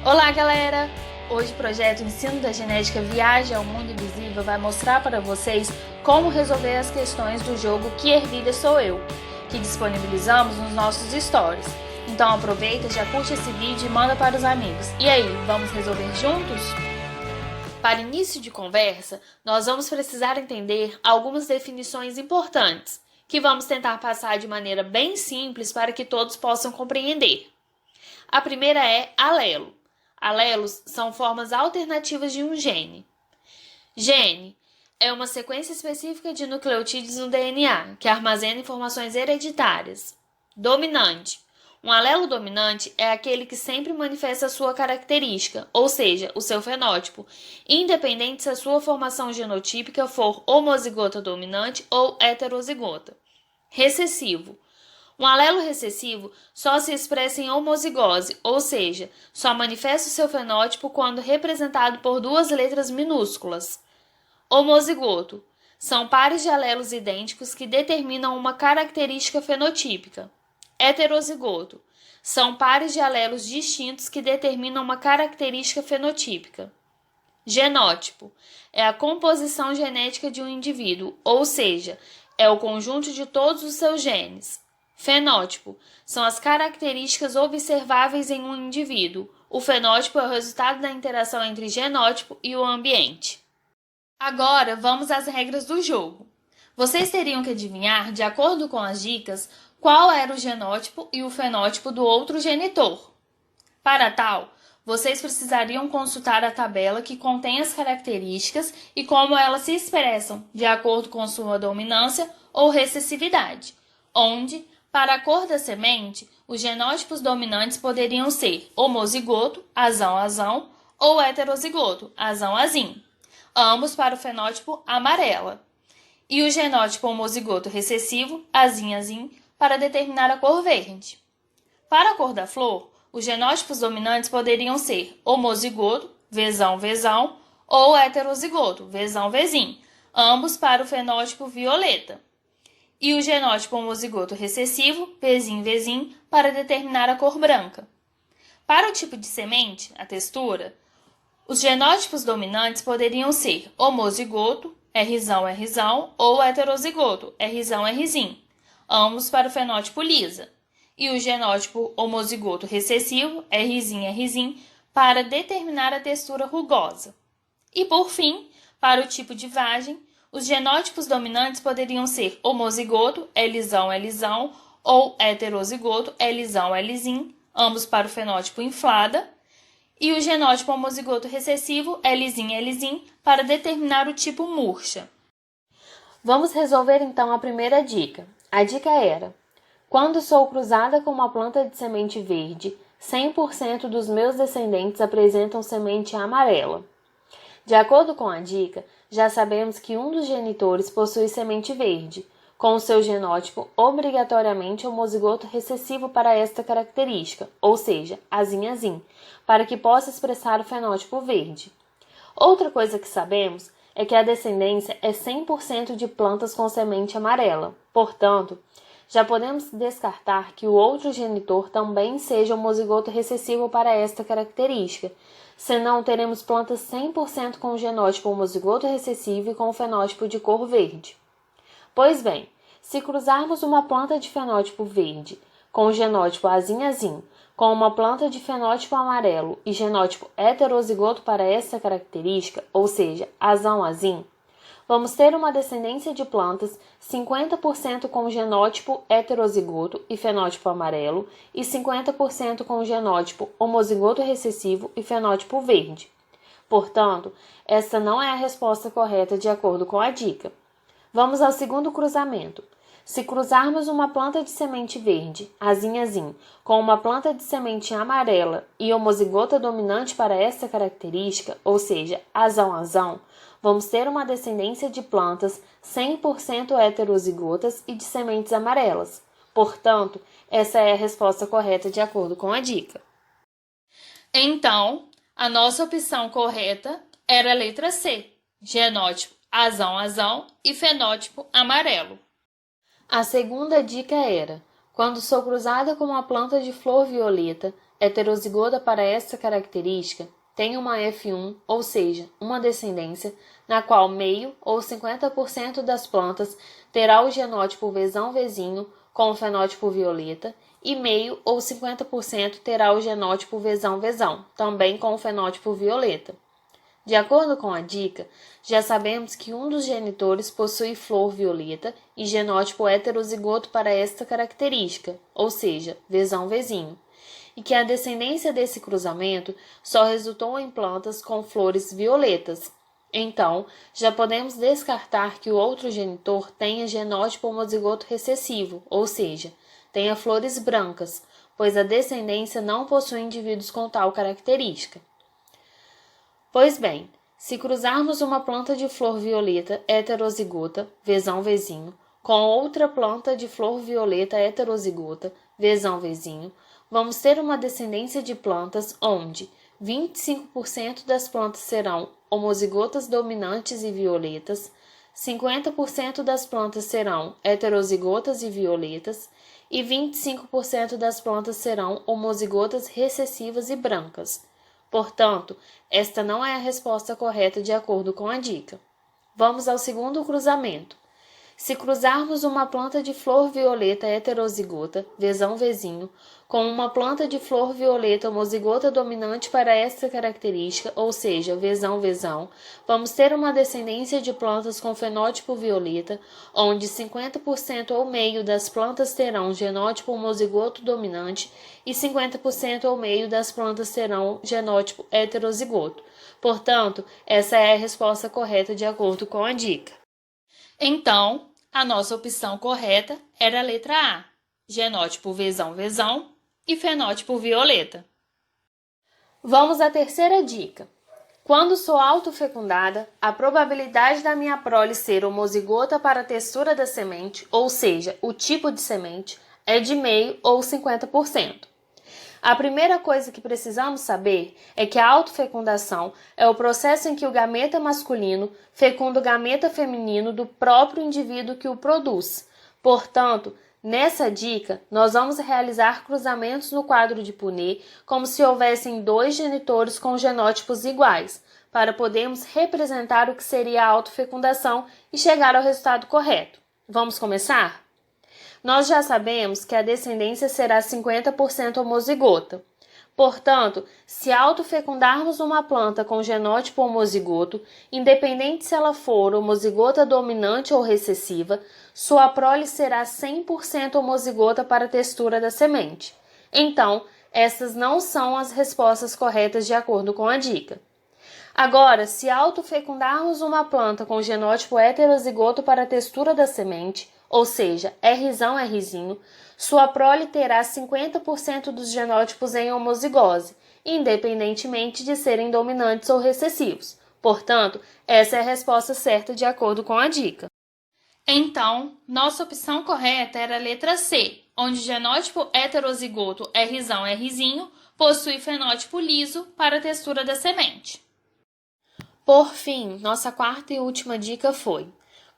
Olá, galera! Hoje o projeto Ensino da Genética Viagem ao Mundo Invisível vai mostrar para vocês como resolver as questões do jogo Que Ervilha Sou Eu, que disponibilizamos nos nossos stories. Então aproveita, já curte esse vídeo e manda para os amigos. E aí, vamos resolver juntos? Para início de conversa, nós vamos precisar entender algumas definições importantes, que vamos tentar passar de maneira bem simples para que todos possam compreender. A primeira é alelo. Alelos são formas alternativas de um gene. Gene é uma sequência específica de nucleotídeos no DNA, que armazena informações hereditárias. Dominante. Um alelo dominante é aquele que sempre manifesta a sua característica, ou seja, o seu fenótipo, independente se a sua formação genotípica for homozigota dominante ou heterozigota. Recessivo. Um alelo recessivo só se expressa em homozigose, ou seja, só manifesta o seu fenótipo quando representado por duas letras minúsculas. Homozigoto. São pares de alelos idênticos que determinam uma característica fenotípica. Heterozigoto. São pares de alelos distintos que determinam uma característica fenotípica. Genótipo. É a composição genética de um indivíduo, ou seja, é o conjunto de todos os seus genes. Fenótipo são as características observáveis em um indivíduo. O fenótipo é o resultado da interação entre genótipo e o ambiente. Agora, vamos às regras do jogo. Vocês teriam que adivinhar, de acordo com as dicas, qual era o genótipo e o fenótipo do outro genitor. Para tal, vocês precisariam consultar a tabela que contém as características e como elas se expressam, de acordo com sua dominância ou recessividade, onde para a cor da semente, os genótipos dominantes poderiam ser homozigoto, azão, ou heterozigoto, azim, ambos para o fenótipo amarela. E o genótipo homozigoto recessivo, azim, para determinar a cor verde. Para a cor da flor, os genótipos dominantes poderiam ser homozigoto, vezão, ou heterozigoto, vezim, ambos para o fenótipo violeta. E o genótipo homozigoto recessivo, vezim, para determinar a cor branca. Para o tipo de semente, a textura, os genótipos dominantes poderiam ser homozigoto, Rzão, ou heterozigoto, Rzim, ambos para o fenótipo lisa. E o genótipo homozigoto recessivo, Rzim, para determinar a textura rugosa. E por fim, para o tipo de vagem, os genótipos dominantes poderiam ser homozigoto, Lzão, ou heterozigoto, Lzim, ambos para o fenótipo inflada, e o genótipo homozigoto recessivo, Lzim, para determinar o tipo murcha. Vamos resolver então a primeira dica. A dica era: quando sou cruzada com uma planta de semente verde, 100% dos meus descendentes apresentam semente amarela. De acordo com a dica, já sabemos que um dos genitores possui semente verde, com o seu genótipo obrigatoriamente homozigoto recessivo para esta característica, ou seja, azim, para que possa expressar o fenótipo verde. Outra coisa que sabemos é que a descendência é 100% de plantas com semente amarela, portanto, já podemos descartar que o outro genitor também seja homozigoto recessivo para esta característica, senão teremos plantas 100% com o genótipo homozigoto recessivo e com o fenótipo de cor verde. Pois bem, se cruzarmos uma planta de fenótipo verde com o genótipo azim, com uma planta de fenótipo amarelo e genótipo heterozigoto para essa característica, ou seja, azim, vamos ter uma descendência de plantas 50% com genótipo heterozigoto e fenótipo amarelo e 50% com genótipo homozigoto recessivo e fenótipo verde. Portanto, essa não é a resposta correta de acordo com a dica. Vamos ao segundo cruzamento. Se cruzarmos uma planta de semente verde, azim, com uma planta de semente amarela e homozigota dominante para essa característica, ou seja, azão, vamos ter uma descendência de plantas 100% heterozigotas e de sementes amarelas. Portanto, essa é a resposta correta de acordo com a dica. Então, a nossa opção correta era a letra C, genótipo azão e fenótipo amarelo. A segunda dica era: quando sou cruzada com uma planta de flor violeta, heterozigota para esta característica, tem uma F1, ou seja, uma descendência, na qual meio ou 50% das plantas terá o genótipo Vzão-Vzinho com o fenótipo violeta e meio ou 50% terá o genótipo Vzão-Vzão, também com o fenótipo violeta. De acordo com a dica, já sabemos que um dos genitores possui flor violeta e genótipo heterozigoto para esta característica, ou seja, Vzão-Vzinho, e que a descendência desse cruzamento só resultou em plantas com flores violetas. Então, já podemos descartar que o outro genitor tenha genótipo homozigoto recessivo, ou seja, tenha flores brancas, pois a descendência não possui indivíduos com tal característica. Pois bem, se cruzarmos uma planta de flor violeta heterozigota, Vzão-Vzinho, com outra planta de flor violeta heterozigota, Vzão-Vzinho, vamos ter uma descendência de plantas onde 25% das plantas serão homozigotas dominantes e violetas, 50% das plantas serão heterozigotas e violetas e 25% das plantas serão homozigotas recessivas e brancas. Portanto, esta não é a resposta correta de acordo com a dica. Vamos ao segundo cruzamento. Se cruzarmos uma planta de flor violeta heterozigota, Vzão-Vzinho, com uma planta de flor violeta homozigota dominante para esta característica, ou seja, Vzão-Vzão, vamos ter uma descendência de plantas com fenótipo violeta, onde 50% ou meio das plantas terão genótipo homozigoto dominante e 50% ou meio das plantas terão genótipo heterozigoto. Portanto, essa é a resposta correta de acordo com a dica. Então, a nossa opção correta era a letra A, genótipo Vzão-Vzão e fenótipo violeta. Vamos à terceira dica. Quando sou autofecundada, a probabilidade da minha prole ser homozigota para a textura da semente, ou seja, o tipo de semente, é de meio ou 50%. A primeira coisa que precisamos saber é que a autofecundação é o processo em que o gameta masculino fecunda o gameta feminino do próprio indivíduo que o produz. Portanto, nessa dica, nós vamos realizar cruzamentos no quadro de Punnett como se houvessem dois genitores com genótipos iguais, para podermos representar o que seria a autofecundação e chegar ao resultado correto. Vamos começar? Nós já sabemos que a descendência será 50% homozigota. Portanto, se autofecundarmos uma planta com genótipo homozigoto, independente se ela for homozigota dominante ou recessiva, sua prole será 100% homozigota para a textura da semente. Então, essas não são as respostas corretas de acordo com a dica. Agora, se autofecundarmos uma planta com genótipo heterozigoto para a textura da semente, ou seja, Rzão, Rzinho, sua prole terá 50% dos genótipos em homozigose, independentemente de serem dominantes ou recessivos. Portanto, essa é a resposta certa de acordo com a dica. Então, nossa opção correta era a letra C, onde genótipo heterozigoto Rzão, Rzinho possui fenótipo liso para a textura da semente. Por fim, nossa quarta e última dica foi: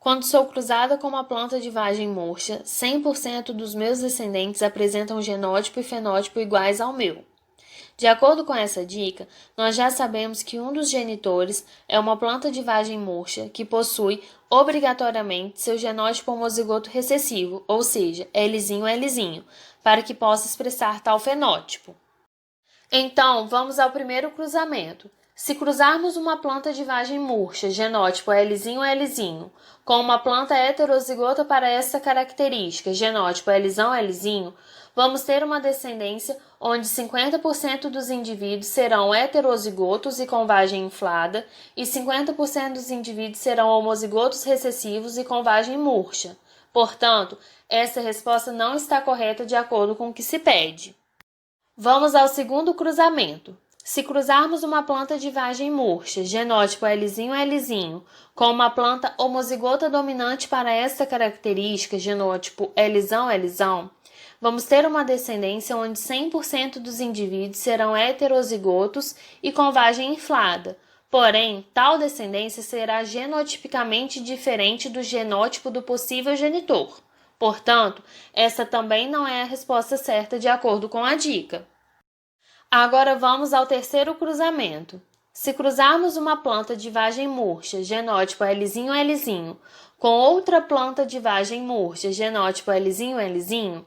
quando sou cruzada com uma planta de vagem murcha, 100% dos meus descendentes apresentam genótipo e fenótipo iguais ao meu. De acordo com essa dica, nós já sabemos que um dos genitores é uma planta de vagem murcha que possui obrigatoriamente seu genótipo homozigoto recessivo, ou seja, Lzinho, para que possa expressar tal fenótipo. Então, vamos ao primeiro cruzamento. Se cruzarmos uma planta de vagem murcha, genótipo Lzinho, com uma planta heterozigota para essa característica, genótipo Lzão, vamos ter uma descendência onde 50% dos indivíduos serão heterozigotos e com vagem inflada e 50% dos indivíduos serão homozigotos recessivos e com vagem murcha. Portanto, essa resposta não está correta de acordo com o que se pede. Vamos ao segundo cruzamento. Se cruzarmos uma planta de vagem murcha, genótipo Lzinho, com uma planta homozigota dominante para esta característica, genótipo Lzão, vamos ter uma descendência onde 100% dos indivíduos serão heterozigotos e com vagem inflada. Porém, tal descendência será genotipicamente diferente do genótipo do possível genitor. Portanto, essa também não é a resposta certa de acordo com a dica. Agora vamos ao terceiro cruzamento. Se cruzarmos uma planta de vagem murcha, genótipo Lzinho, com outra planta de vagem murcha, genótipo Lzinho,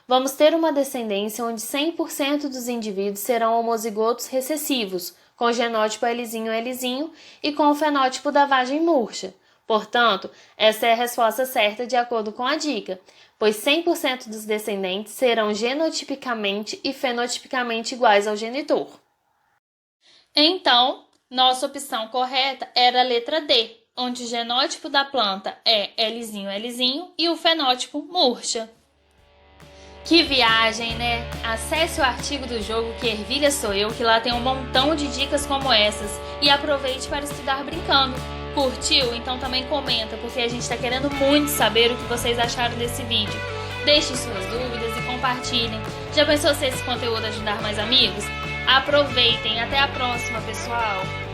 vamos ter uma descendência onde 100% dos indivíduos serão homozigotos recessivos, com genótipo Lzinho e com o fenótipo da vagem murcha. Portanto, essa é a resposta certa de acordo com a dica, pois 100% dos descendentes serão genotipicamente e fenotipicamente iguais ao genitor. Então, nossa opção correta era a letra D, onde o genótipo da planta é Lzinho e o fenótipo murcha. Que viagem, né? Acesse o artigo do jogo Que Ervilha Sou Eu, que lá tem um montão de dicas como essas, e aproveite para estudar brincando. Curtiu? Então também comenta, porque a gente está querendo muito saber o que vocês acharam desse vídeo. Deixe suas dúvidas e compartilhem. Já pensou se esse conteúdo ajudar mais amigos? Aproveitem! Até a próxima, pessoal!